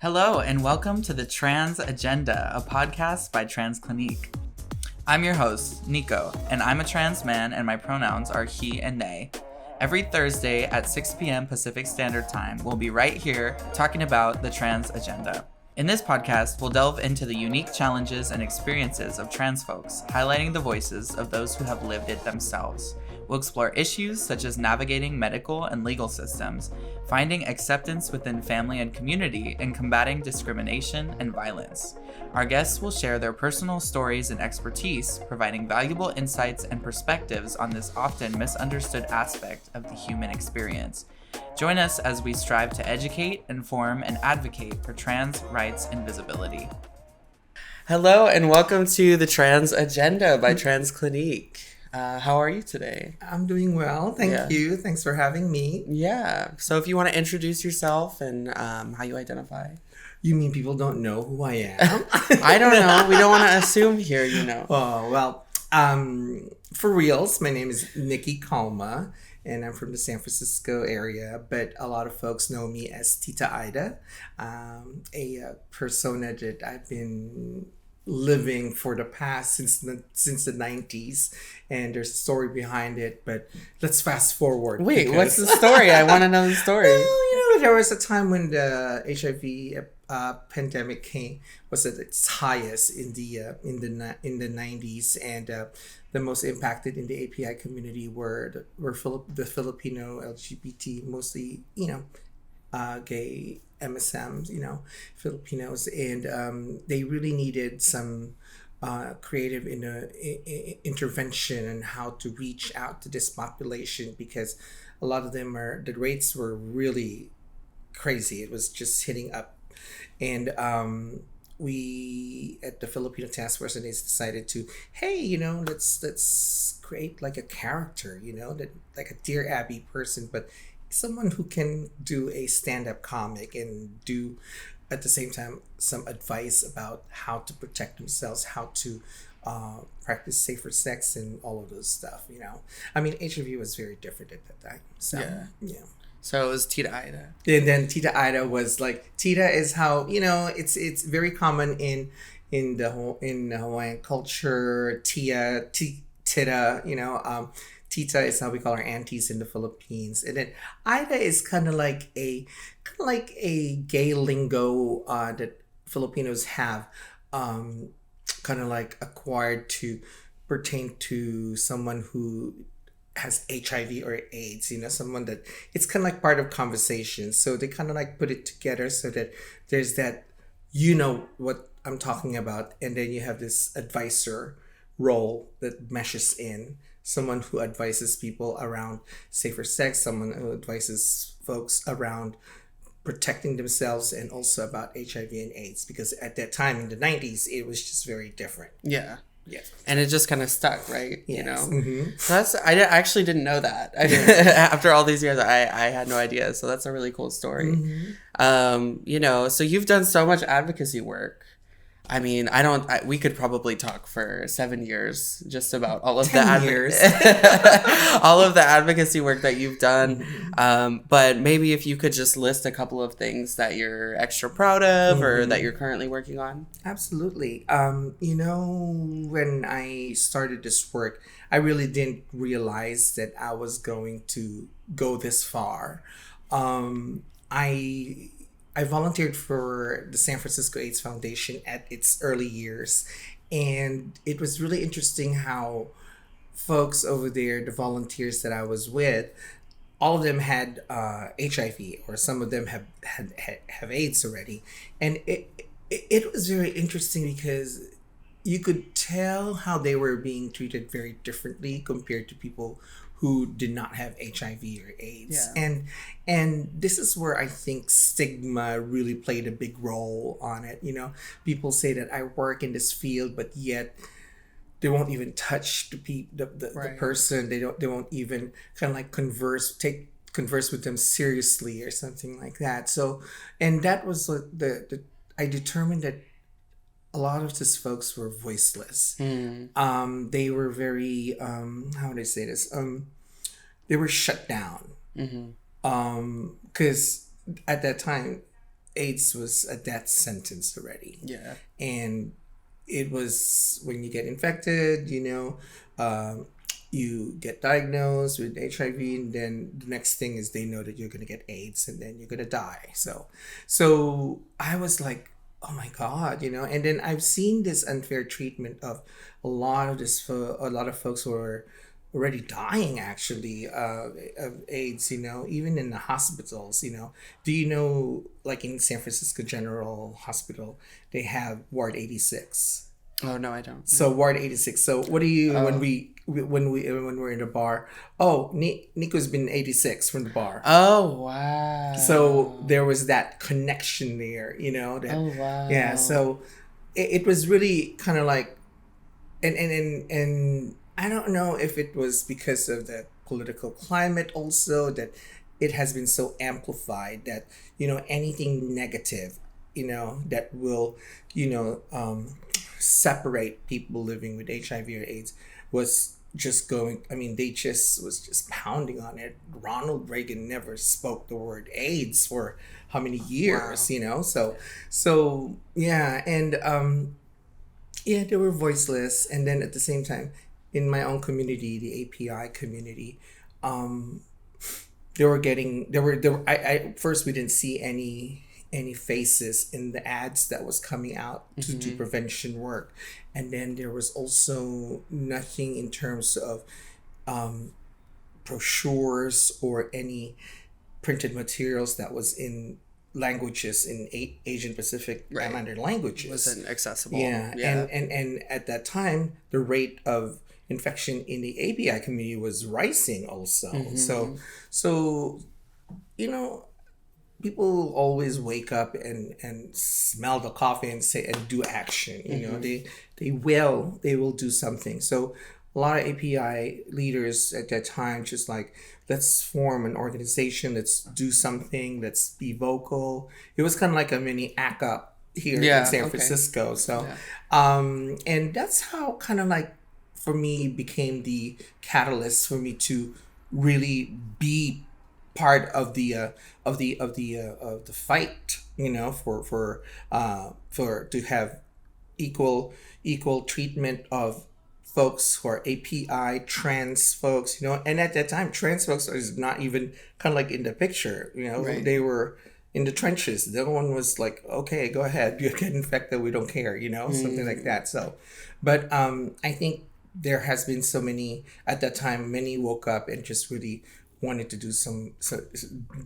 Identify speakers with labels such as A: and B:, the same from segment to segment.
A: Hello, and welcome to the Trans Agenda, a podcast by Trans Clinique. I'm your host, Nico, and I'm a trans man, and my pronouns are he and they. Every Thursday at 6 p.m. Pacific Standard Time, we'll be right here talking about the Trans Agenda. In this podcast, we'll delve into the unique challenges and experiences of trans folks, highlighting the voices of those who have lived it themselves. We'll explore issues such as navigating medical and legal systems, finding acceptance within family and community, and combating discrimination and violence. Our guests will share their personal stories and expertise, providing valuable insights and perspectives on this often misunderstood aspect of the human experience. Join us as we strive to educate, inform, and advocate for trans rights and visibility. Hello, and welcome to the Trans Agenda by Trans Clinique. How are you today?
B: I'm doing well. Thank you. Thanks for having me.
A: Yeah. So if you want to introduce yourself and how you identify.
B: You mean people don't know who I am?
A: I don't know. We don't want to assume here, you know.
B: Oh, well, for reals, my name is Nikki Calma, and I'm from the San Francisco area, but a lot of folks know me as Tita Aida, a persona that I've been living for the past since the 90s, and there's a story behind it, but let's fast forward.
A: Wait, what's the story? I want to know the story.
B: Well, there was a time when the HIV pandemic was at its highest in the 90s, and the most impacted in the API community were the Filipino LGBT, mostly gay MSMs, Filipinos, and they really needed some creative intervention on how to reach out to this population, because a lot of them the rates were really crazy. It was just hitting up, and we at the Filipino Task Force decided to, hey, let's create like a character, that like a Dear Abby person, but someone who can do a stand-up comic and do at the same time some advice about how to protect themselves, how to practice safer sex and all of those stuff. I mean, HIV was very different at that time, so yeah.
A: So it was Tita Aida.
B: And then Tita Aida was like, Tita is how, it's very common in the Hawaiian culture. Tita, Tita is how we call our aunties in the Philippines, and then Aida is kind of like a gay lingo that Filipinos have, kind of like acquired to pertain to someone who has HIV or AIDS. Someone that it's kind of like part of conversation. So they kind of like put it together so that there's that, what I'm talking about, and then you have this advisor role that meshes in. Someone who advises people around safer sex, someone who advises folks around protecting themselves, and also about HIV and AIDS, because at that time in the 90s, it was just very different.
A: Yeah.
B: Yeah.
A: And it just kind of stuck, right?
B: Yes.
A: So I actually didn't know that. After all these years, I had no idea. So that's a really cool story. So you've done so much advocacy work. I mean, we could probably talk for 7 years just about all of all of the advocacy work that you've done. But maybe if you could just list a couple of things that you're extra proud of or that you're currently working on.
B: Absolutely. When I started this work, I really didn't realize that I was going to go this far. I volunteered for the San Francisco AIDS Foundation at its early years, and it was really interesting how folks over there, the volunteers that I was with, all of them had HIV, or some of them have AIDS already, and it was very interesting because you could tell how they were being treated very differently compared to people who did not have HIV or AIDS.
A: Yeah.
B: And this is where I think stigma really played a big role on it. People say that I work in this field, but yet they won't even touch the person. They won't even kind of like converse with them seriously or something like that. So, and that was I determined that a lot of these folks were voiceless. They were very, how would I say this? They were shut down. Because at that time, AIDS was a death sentence already.
A: Yeah.
B: And it was when you get infected, you get diagnosed with HIV, and then the next thing is they know that you're going to get AIDS, and then you're going to die. So I was like, oh my God, and then I've seen this unfair treatment of a lot of folks who are already dying actually of AIDS, even in the hospitals, do you know, like in San Francisco General Hospital, they have Ward 86.
A: Oh no, I don't.
B: So Ward 86. So what do you when we're in the bar? Oh, Nico's been 86 from the bar.
A: Oh wow.
B: So there was that connection there, That,
A: oh wow.
B: Yeah. So it was really kind of like, and I don't know if it was because of the political climate also that it has been so amplified that anything negative, that will separate people living with HIV or AIDS was just going. I mean, they just was just pounding on it. Ronald Reagan never spoke the word AIDS for how many years,
A: Wow.
B: So yeah, and yeah, they were voiceless, and then at the same time, in my own community, the API community, I first we didn't see any faces in the ads that was coming out to do prevention work, and then there was also nothing in terms of brochures or any printed materials that was in languages in Asian Pacific
A: Right.
B: Mandarin languages.
A: Wasn't accessible.
B: Yeah. And at that time, the rate of infection in the ABI community was rising also. So people always wake up and smell the coffee and say and do action. They will do something. So a lot of API leaders at that time just like, let's form an organization, let's do something, let's be vocal. It was kind of like a mini ACT UP here in San Francisco. So and that's how kind of like for me became the catalyst for me to really be part of the fight, for to have equal treatment of folks who are API trans folks, and at that time trans folks is not even kind of like in the picture,
A: Right.
B: They were in the trenches. The other one was like, okay, go ahead, you get infected, we don't care, something like that. So, but I think there has been so many at that time. Many woke up and just really wanted to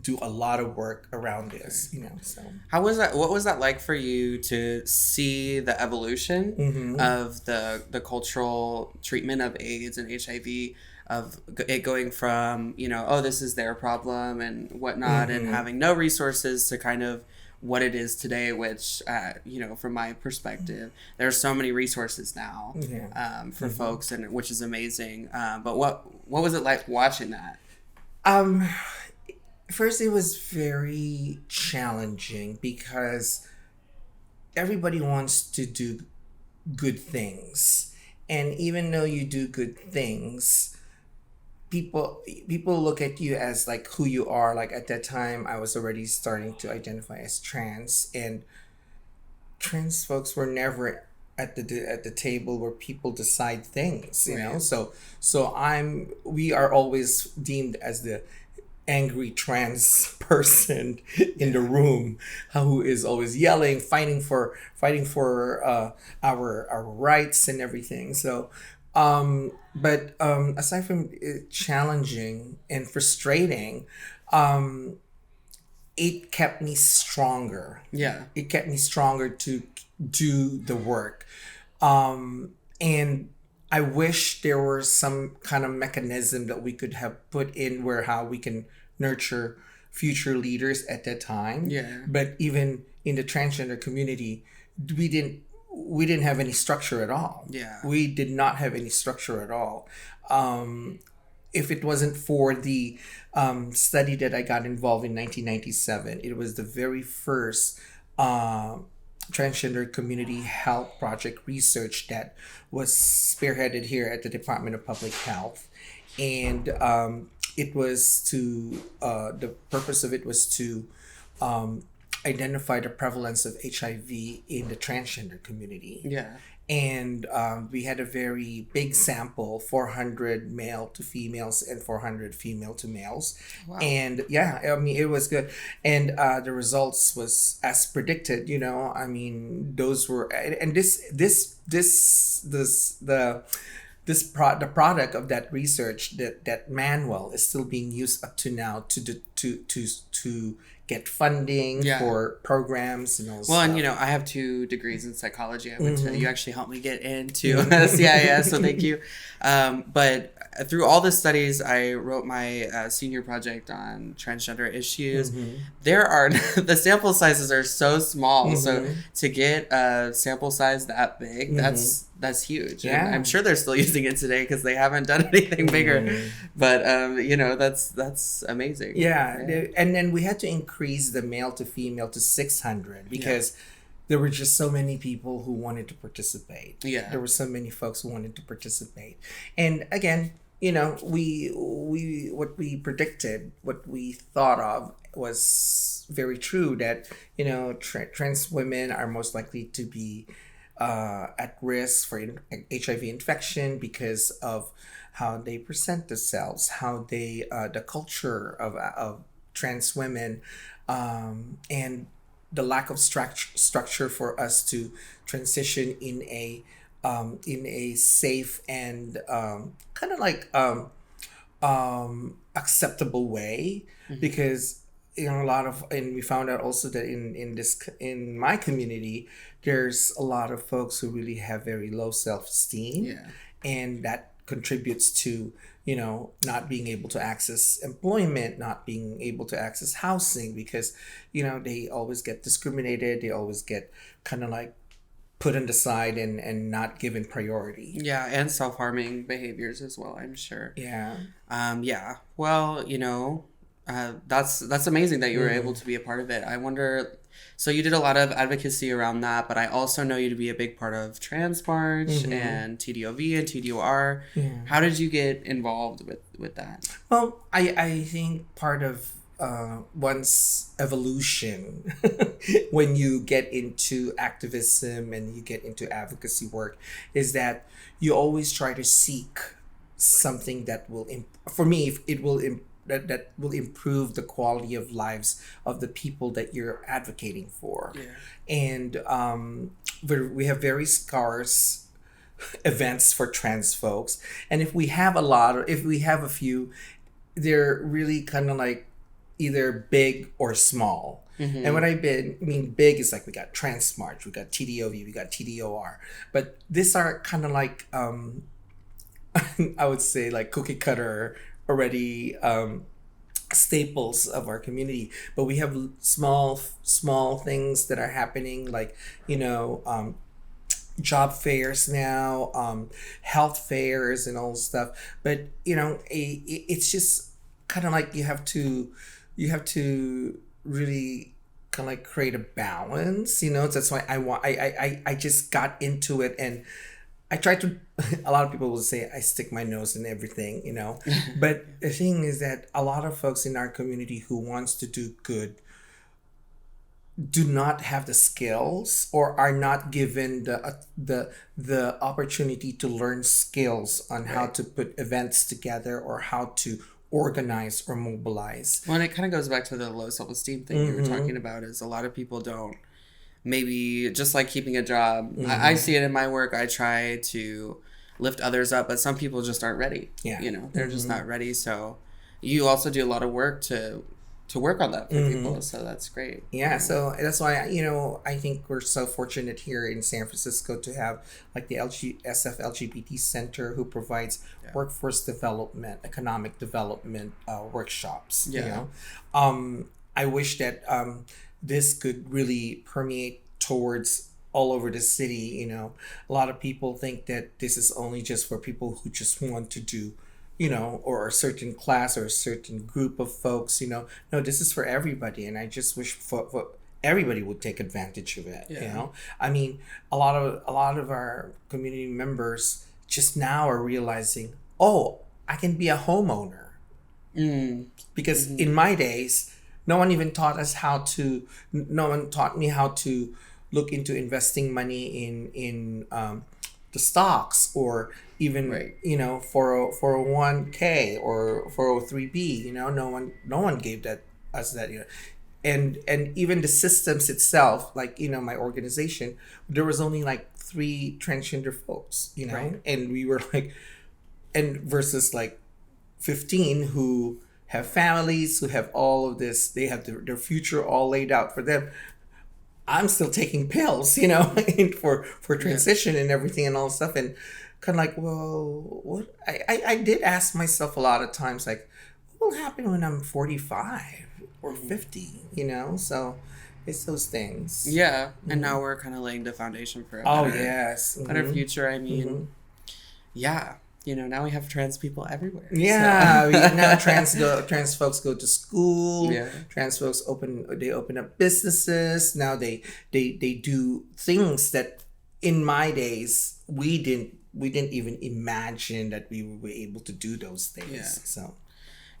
B: do a lot of work around this, So
A: How was that? What was that like for you to see the evolution of the cultural treatment of AIDS and HIV, of it going from oh, this is their problem and whatnot, and having no resources to kind of what it is today, which from my perspective, there's so many resources now for folks, and which is amazing. But what was it like watching that?
B: First it was very challenging because everybody wants to do good things, and even though you do good things, people look at you as like who you are. Like at that time I was already starting to identify as trans, and trans folks were never at the table where people decide things,
A: Right.
B: so we are always deemed as the angry trans person in the room, who is always yelling, fighting for our rights and everything. So but aside from it challenging and frustrating, it kept me stronger.
A: Yeah.
B: It kept me stronger to do the work. And I wish there were some kind of mechanism that we could have put in where how we can nurture future leaders at that time.
A: Yeah.
B: But even in the transgender community, we didn't have any structure at all.
A: Yeah.
B: We did not have any structure at all. If it wasn't for the study that I got involved in 1997, it was the very first transgender community health project research that was spearheaded here at the Department of Public Health. And it was to, the purpose of it was to identify the prevalence of HIV in the transgender community.
A: Yeah.
B: And we had a very big sample, 400 male to females and 400 female to males.
A: Wow.
B: And yeah, I mean, it was good. And the results was as predicted, you know, I mean, those were, and the product of that research, that manual is still being used up to now to get funding for programs and all
A: well,
B: stuff.
A: and you know, I have 2 degrees in psychology. I went to, you actually helped me get into CIS, so thank you. But through all the studies, I wrote my senior project on transgender issues. There are the sample sizes are so small, so to get a sample size that big, that's huge.
B: Yeah.
A: And I'm sure they're still using it today because they haven't done anything bigger. But you know, that's amazing.
B: Yeah. And then we had to increase the male to female to 600 because there were just so many people who wanted to participate.
A: Yeah.
B: There were so many folks who wanted to participate. And again, you know, we what we predicted, what we thought of was very true, that, you know, trans women are most likely to be at risk for HIV infection because of how they present themselves, how they the culture of trans women, and the lack of structure for us to transition in a safe and kind of like acceptable way. Because, you know, and we found out also that in my community, there's a lot of folks who really have very low self-esteem, and that contributes to, you know, not being able to access employment, not being able to access housing, because, you know, they always get discriminated, they always get kind of like put on the side and not given priority.
A: Yeah, and self-harming behaviors as well, I'm sure.
B: Yeah.
A: Yeah. Well, you know, that's amazing that you were able to be a part of it. I wonder, so you did a lot of advocacy around that, but I also know you to be a big part of Trans March and TDOV and TDOR. How did you get involved with that?
B: Well, I think part of one's evolution when you get into activism and you get into advocacy work is that you always try to seek something that will for me it will that will improve the quality of lives of the people that you're advocating for. And we have very scarce events for trans folks, and if we have a few, they're really kind of like either big or small. And what I mean big is like we got Trans March, we got TDOV, we got TDOR, but these are kind of like I would say like cookie cutter already staples of our community. But we have small things that are happening, like, you know, job fairs now, health fairs and all stuff. But, you know, it's just kind of like you have to really kind of like create a balance, you know. That's why I just got into it, and I try to, a lot of people will say I stick my nose in everything, you know. But the thing is that a lot of folks in our community who wants to do good do not have the skills, or are not given the opportunity to learn skills on how to put events together, or how to organize or mobilize.
A: Well, and it kind of goes back to the low self-esteem thing you were talking about, is a lot of people don't, maybe just like keeping a job. I see it in my work. I try to lift others up, but some people just aren't ready. You know, they're just not ready. So you also do a lot of work to work on that for people. So that's great.
B: Yeah. So that's why, you know, I think we're so fortunate here in San Francisco to have like the SF LGBT Center, who provides workforce development, economic development workshops. You know, I wish that this could really permeate towards all over the city. You know, a lot of people think that this is only just for people who just want to do, you know, or a certain class or a certain group of folks, you know. No, this is for everybody, and I just wish for everybody would take advantage of it. You know, I mean, a lot of our community members just now are realizing, oh, I can be a homeowner. Because in my days, no one even taught us how to. No one taught me how to look into investing money in the stocks, or even
A: Right.
B: 401k or 403b. No one gave that us that. And even the systems itself, like my organization, there was only like three transgender folks,
A: Right.
B: and we were like, and versus like 15 who have families, who have all of this, they have their future all laid out for them. I'm still taking pills, and for
A: Yeah.
B: transition and everything and all this stuff. And kind of like, well, what I did ask myself a lot of times, like, what will happen when I'm 45 or 50, So it's those things.
A: Yeah. And now we're kind of laying the foundation for a
B: Oh,
A: better,
B: yes.
A: better future. I mean,
B: Mhm.
A: yeah. Now we have trans people everywhere.
B: Yeah,
A: So.
B: now trans folks go to school.
A: Yeah.
B: Trans folks open up businesses. Now they do things that in my days we didn't even imagine that we would be able to do those things.
A: Yeah.
B: So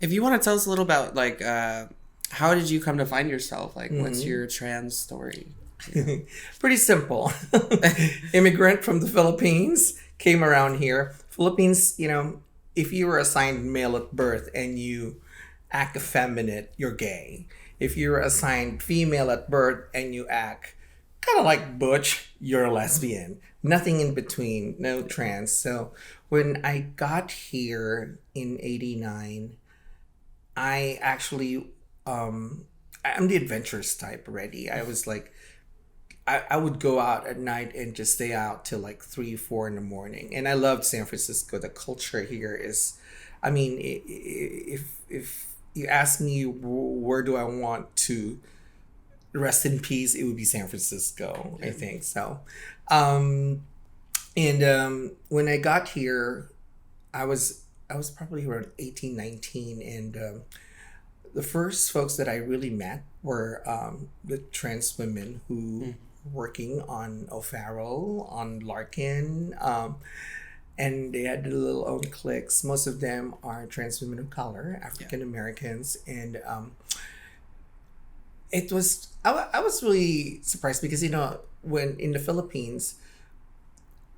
A: If you want to tell us a little about, like, how did you come to find yourself? Like, what's your trans story?
B: pretty simple. Immigrant from the Philippines, came around here. Philippines, if you were assigned male at birth and you act effeminate, you're gay. If you're assigned female at birth and you act kind of like butch, you're a lesbian. Nothing in between, no trans. So when I got here in '89, I actually, I'm the adventurous type already. I was like, I would go out at night and just stay out till like 3, 4 in the morning. And I loved San Francisco. The culture here is, I mean, if you ask me where do I want to rest in peace, it would be San Francisco, I think. So, when I got here, I was probably around 18, 19, and the first folks that I really met were the trans women who working on O'Farrell, on Larkin, and they had their little own cliques. Most of them are trans women of color, African Americans, and I was really surprised because when in the Philippines,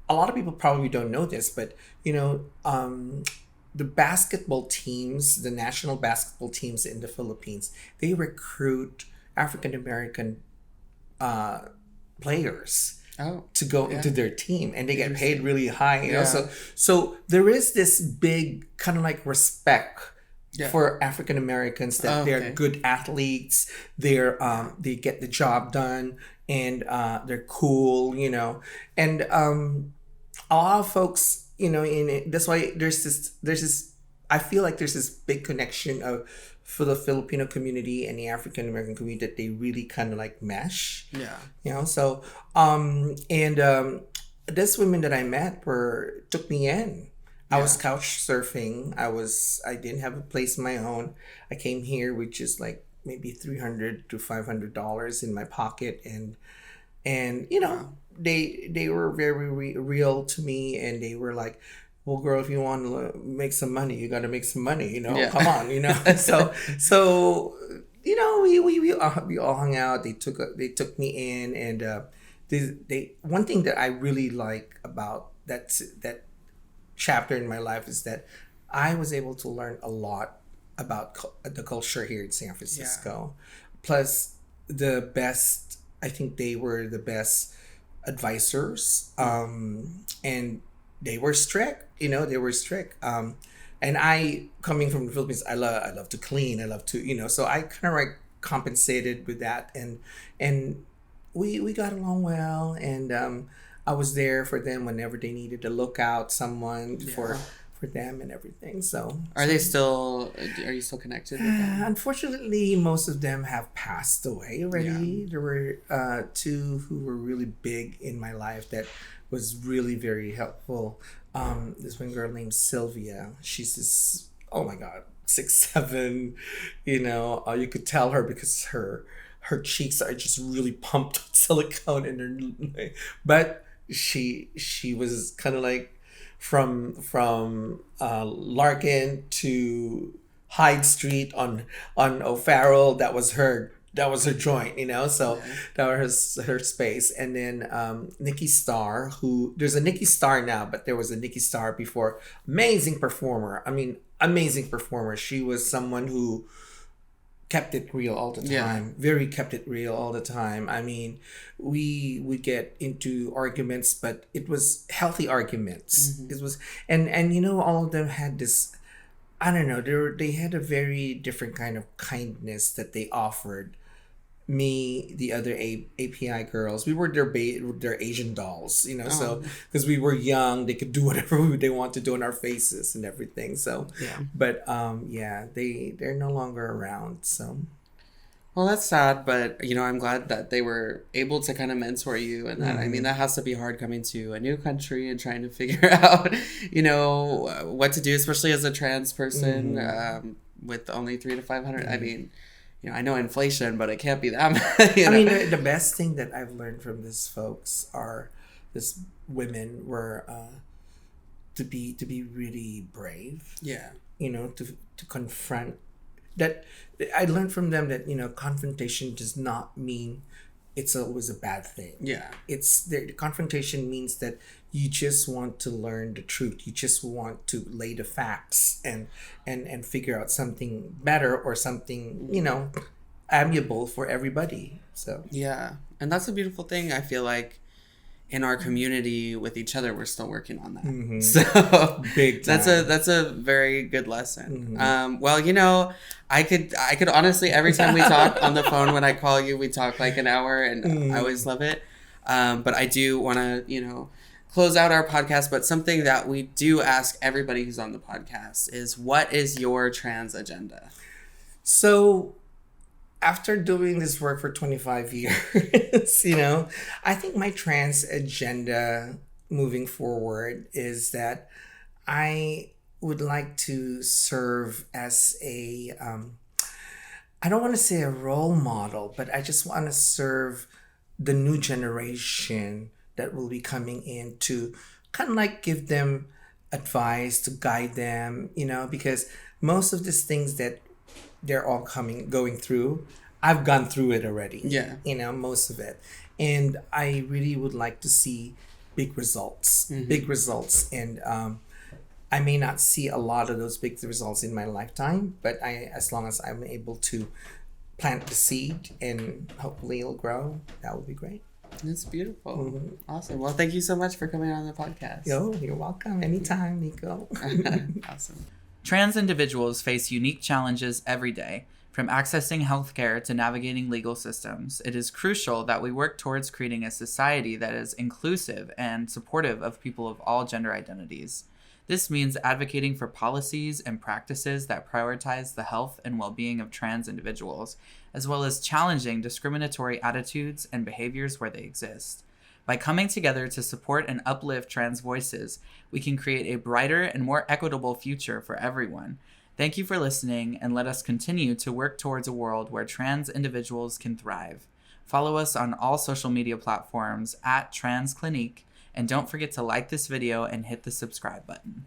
B: a lot of people probably don't know this, but the basketball teams, the national basketball teams in the Philippines, they recruit African American players to go into their team, and they get paid really high. So there is this big kind of like respect for African Americans, that they're good athletes, they get the job done, and they're cool, and a lot of folks, that's why there's this I feel like there's this big connection for the Filipino community and the African American community, that they really kind of like mesh. So this women that I met took me in. I was couch surfing. I didn't have a place of my own. I came here with just like maybe $300 to $500 in my pocket, and they were very real to me, and they were like, well, girl, if you want to make some money, you got to make some money, come on, so we all hung out. They took me in, and they one thing that I really like about that chapter in my life is that I was able to learn a lot about the culture here in San Francisco. Plus I think they were the best advisors, and they were strict. And I, coming from the Philippines, I love to clean. I love to so I kind of like compensated with that, and we got along well, and I was there for them whenever they needed to look out someone for them and everything. So
A: are you still connected with them?
B: Unfortunately, most of them have passed away already. There were two who were really big in my life that was really very helpful. This one girl named Sylvia. She's this, oh my God, 6'7". You could tell her because her cheeks are just really pumped with silicone in her, but she was kind of like from Larkin to Hyde Street on O'Farrell. That was her joint, so that was her space. And then Nikki Starr, who there's a Nikki Starr now, but there was a Nikki Starr before. Amazing performer. I mean, amazing performer. She was someone who kept it real all the time.
A: Yeah.
B: Very kept it real all the time. I mean, we would get into arguments, but it was healthy arguments. It was, and all of them had this, I don't know, they had a very different kind of kindness that they offered me, the other API girls. We were their Asian dolls, so because we were young, they could do whatever they want to do on our faces and everything. So
A: Yeah.
B: but they're no longer around. So
A: Well, that's sad, but I'm glad that they were able to kind of mentor you, and that I mean that has to be hard coming to a new country and trying to figure out, what to do, especially as a trans person with only 300 to 500. I mean, I know inflation, but it can't be that much.
B: I mean, the best thing that I've learned from these folks are this women were to be really brave.
A: Yeah.
B: To confront that. I learned from them that confrontation does not mean it's always a bad thing.
A: Yeah.
B: It's the confrontation means that you just want to learn the truth. You just want to lay the facts and figure out something better or something amiable for everybody. So
A: Yeah, and that's a beautiful thing. I feel like in our community with each other, we're still working on that. So
B: big time.
A: That's a very good lesson. Well, I could honestly, every time we talk on the phone, when I call you, we talk like an hour, and I always love it. But I do want to close out our podcast. But something that we do ask everybody who's on the podcast is, what is your trans agenda?
B: So after doing this work for 25 years, I think my trans agenda moving forward is that I would like to serve as I don't want to say a role model, but I just want to serve the new generation that will be coming in to kind of like give them advice, to guide them, because most of these things that they're all going through, I've gone through it already.
A: Yeah.
B: Most of it. And I really would like to see big results. And I may not see a lot of those big results in my lifetime, but as long as I'm able to plant the seed and hopefully it'll grow, that would be great.
A: That's beautiful. Awesome. Well, thank you so much for coming on the podcast.
B: You're welcome. Anytime, Nico.
A: Awesome. Trans individuals face unique challenges every day. From accessing healthcare to navigating legal systems, it is crucial that we work towards creating a society that is inclusive and supportive of people of all gender identities. This means advocating for policies and practices that prioritize the health and well-being of trans individuals, as well as challenging discriminatory attitudes and behaviors where they exist. By coming together to support and uplift trans voices, we can create a brighter and more equitable future for everyone. Thank you for listening, and let us continue to work towards a world where trans individuals can thrive. Follow us on all social media platforms @transclinique, and don't forget to like this video and hit the subscribe button.